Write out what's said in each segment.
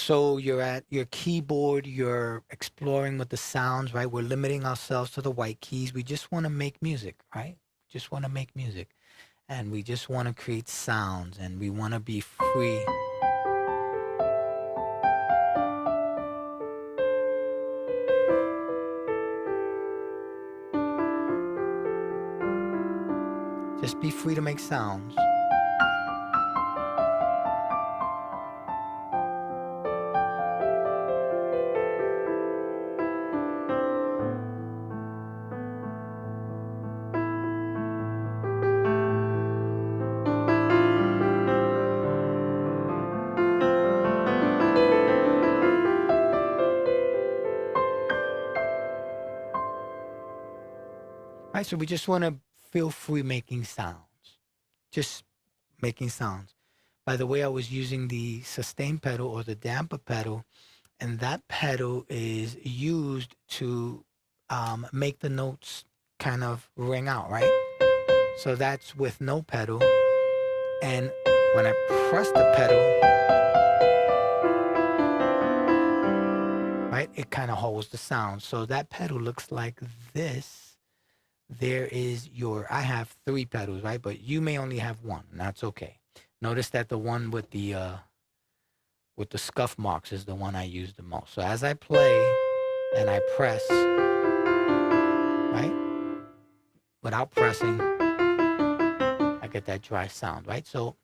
So you're at your keyboard, you're exploring with the sounds, right? We're limiting ourselves to the white keys. We just want to make music, right? Just want to make music. And we just want to create sounds and we want to be free. Just be free to make sounds. Right? So we just want to feel free making sounds. Just making sounds. By the way, I was using the sustain pedal or the damper pedal, and that pedal is used to make the notes kind of ring out, right? So that's with no pedal. And when I press the pedal, right, it kind of holds the sound. So that pedal looks like this. There is I have 3 pedals, right? But you may only have 1, and that's okay. Notice that the one with the scuff marks is the one I use the most. So as I play and I press, right, without pressing, I get that dry sound, right? So,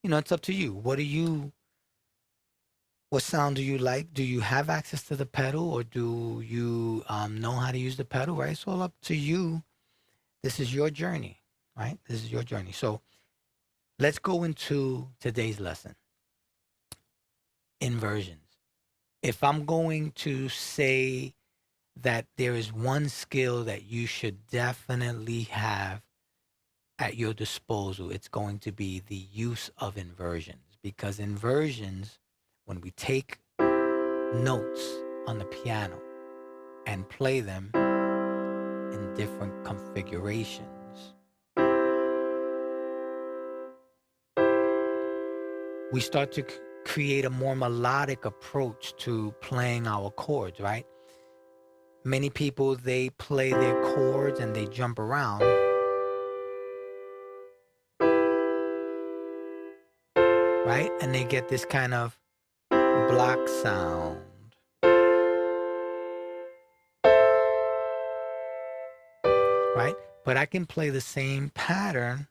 it's up to you. What sound do you like? Do you have access to the pedal or do you know how to use the pedal, right? It's all up to you. This is your journey, right? This is your journey. So let's go into today's lesson, inversions. If I'm going to say that there is one skill that you should definitely have at your disposal, it's going to be the use of inversions. Because inversions, when we take notes on the piano and play them in different configurations, we start to create a more melodic approach to playing our chords, right? Many people, they play their chords and they jump around, right? And they get this kind of block sound. Right? But I can play the same pattern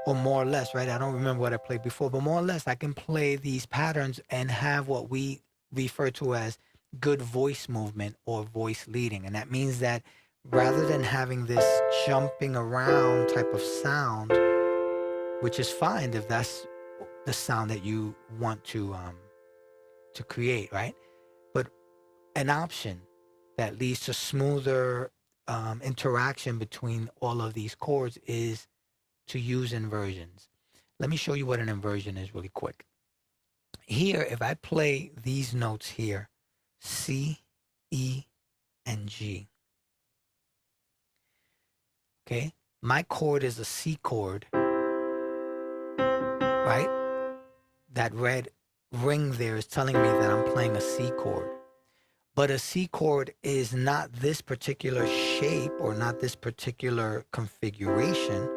or more or less, right? I don't remember what I played before, but more or less I can play these patterns and have what we refer to as good voice movement or voice leading. And that means that rather than having this jumping around type of sound, which is fine if that's the sound that you want to create, right? But an option that leads to smoother interaction between all of these chords is to use inversions. Let me show you what an inversion is really quick. Here, if I play these notes here, C, E, and G, okay? My chord is a C chord, right? That red ring there is telling me that I'm playing a C chord. But a C chord is not this particular shape or not this particular configuration.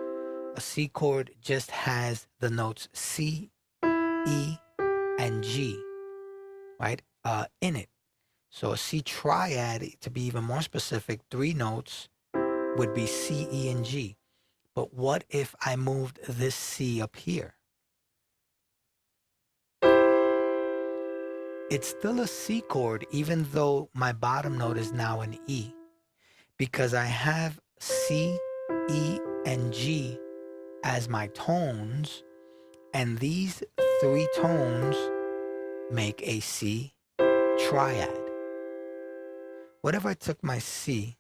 A C chord just has the notes C, E, and G, right, in it. So a C triad, to be even more specific, 3 notes would be C, E, and G. But what if I moved this C up here? It's still a C chord, even though my bottom note is now an E, because I have C, E, and G as my tones, and these 3 tones make a C triad. What if I took my C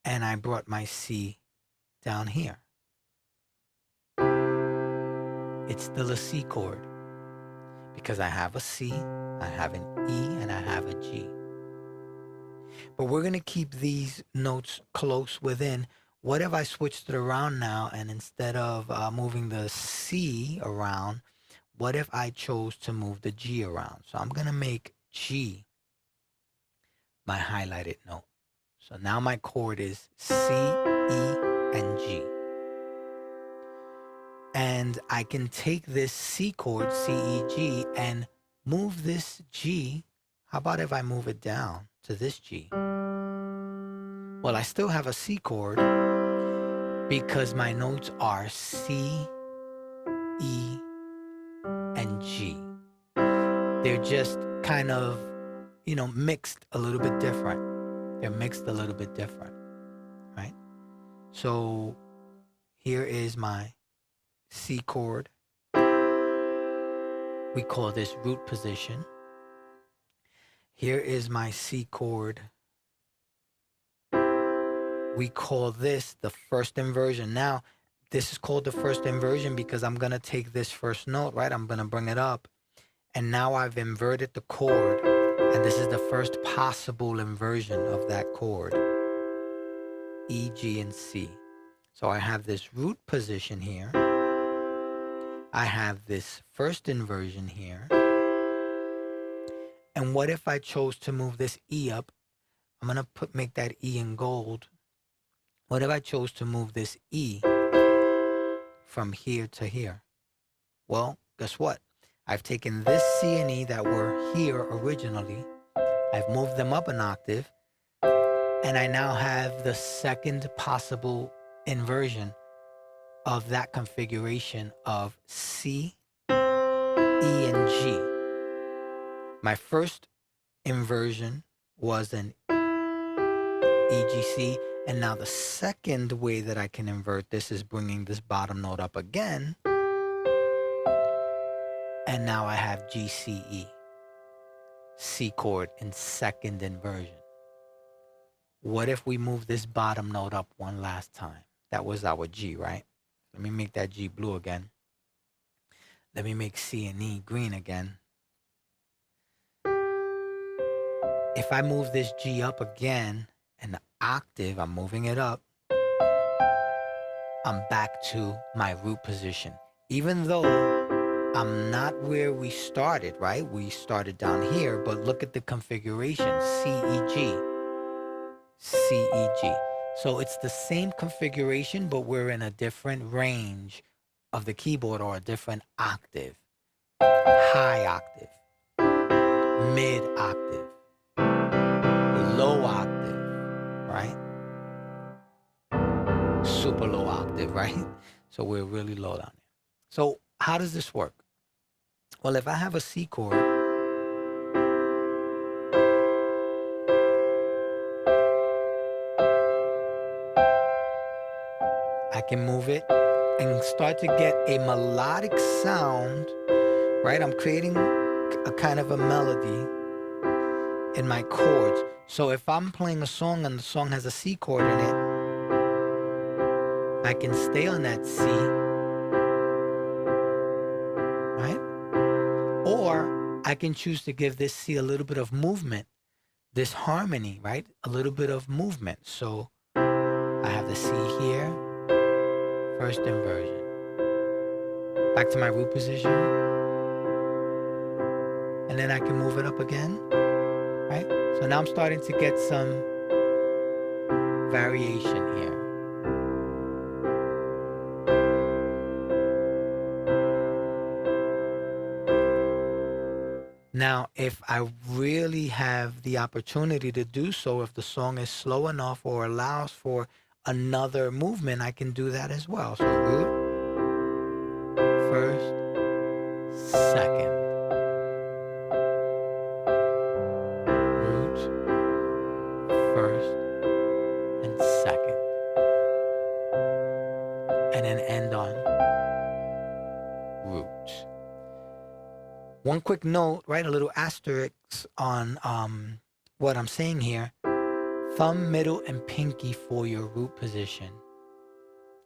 and I brought my C down here? it's still a C chord because I have a C, I have an E, and I have a G. But we're going to keep these notes close within. What if I switched it around now, and instead of moving the C around, what if I chose to move the G around? So I'm going to make G my highlighted note. So now my chord is C, E, and G. And I can take this C chord, C, E, G, and move this G. How about if I move it down to this G? Well, I still have a C chord because my notes are C, E, and G. They're just kind of, mixed a little bit different. They're mixed a little bit different, right? So here is my C chord. We call this root position. Here is my C chord. We call this the first inversion. Now, this is called the first inversion because I'm going to take this first note, right? I'm going to bring it up. And now I've inverted the chord. And this is the first possible inversion of that chord. E, G, and C. So I have this root position here. I have this first inversion here. And what if I chose to move this E up? I'm going to make that E in gold. What if I chose to move this E from here to here? Well, guess what? I've taken this C and E that were here originally. I've moved them up an octave. And I now have the second possible inversion of that configuration of C, E, and G. My first inversion was an E, G, C. And now the second way that I can invert this is bringing this bottom note up again. And now I have G, C, E. C chord in second inversion. What if we move this bottom note up one last time? That was our G, right? Let me make that G blue again. Let me make C and E green again. If I move this G up again, an octave, I'm moving it up, I'm back to my root position. Even though I'm not where we started, right? We started down here, but look at the configuration, C, E, G. C, E, G. So it's the same configuration, but we're in a different range of the keyboard or a different octave. High octave, mid octave, low octave, right? Super low octave, right? So we're really low down there. So how does this work? Well, if I have a C chord, I can move it and start to get a melodic sound, right? I'm creating a kind of a melody in my chords. So if I'm playing a song and the song has a C chord in it, I can stay on that C, right? Or I can choose to give this C a little bit of movement, this harmony, right? A little bit of movement. So I have the C here, first inversion. Back to my root position. And then I can move it up again, right? So now I'm starting to get some variation here. Now, if I really have the opportunity to do so, if the song is slow enough or allows for another movement, I can do that as well. So root, first, second. Root, first, and second. And then end on root. One quick note, right? A little asterisk on what I'm saying here. Thumb, middle, and pinky for your root position.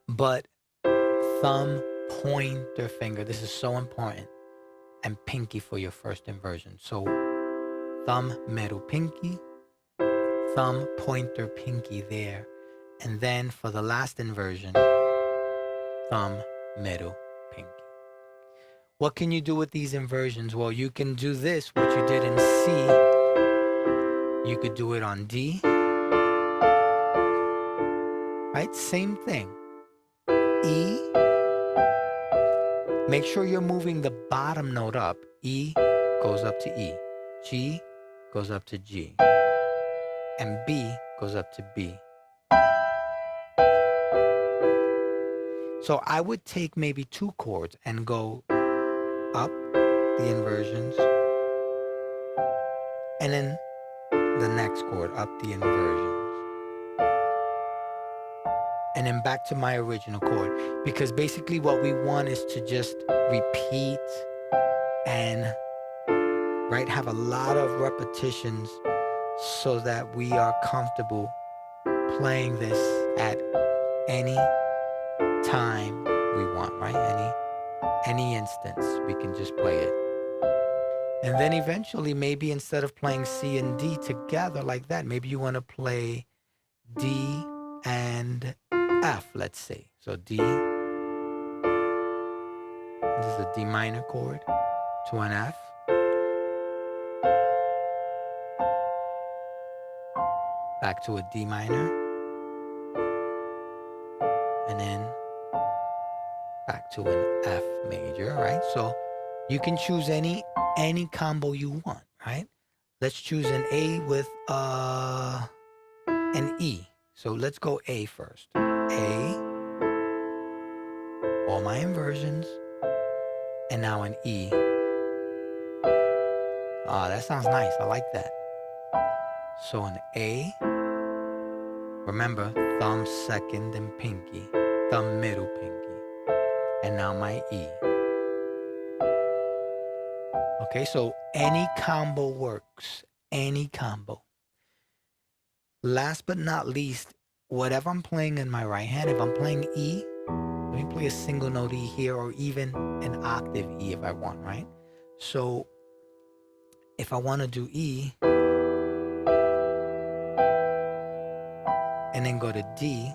But thumb, pointer finger. This is so important. And pinky for your first inversion. So thumb, middle, pinky, thumb, pointer, pinky there. And then for the last inversion, thumb, middle, pinky. What can you do with these inversions? Well, you can do this, what you did in C. You could do it on D. Right? Same thing. E. Make sure you're moving the bottom note up. E goes up to E. G goes up to G. And B goes up to B. So I would take maybe 2 chords and go up the inversions, and then the next chord up the inversions, and then back to my original chord. Because basically what we want is to just repeat and have a lot of repetitions so that we are comfortable playing this at any time we want, right? Any instance, we can just play it. And then eventually, maybe instead of playing C and D together like that, maybe you want to play D and F, let's say. So D, this is a D minor chord to an F. Back to a D minor. And then back to an F major, right? So you can choose any combo you want, right? Let's choose an A with an E. So let's go A first. A, all my inversions, and now an E. That sounds nice. I like that. So an A, remember, thumb second and pinky, thumb middle pinky. And now my E. Okay, so any combo works. Any combo. Last but not least, whatever I'm playing in my right hand, if I'm playing E, let me play a single note E here, or even an octave E if I want, right? So if I want to do E, and then go to D,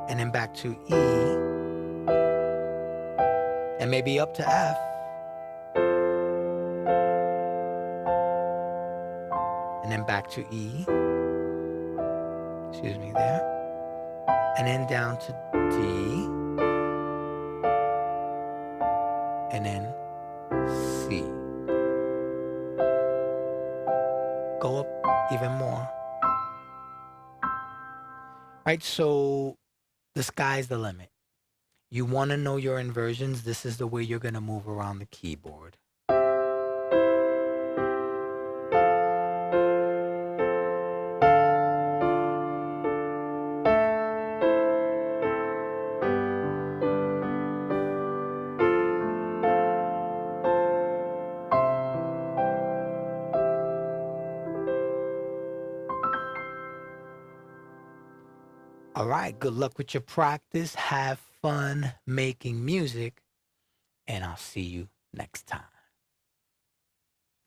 and then back to E, and maybe up to F, and then back to E, excuse me there, and then down to D, and then C. Go up even more. Right, so the sky's the limit. You want to know your inversions, this is the way you're going to move around the keyboard. All right, good luck with your practice. Have fun making music, and I'll see you next time.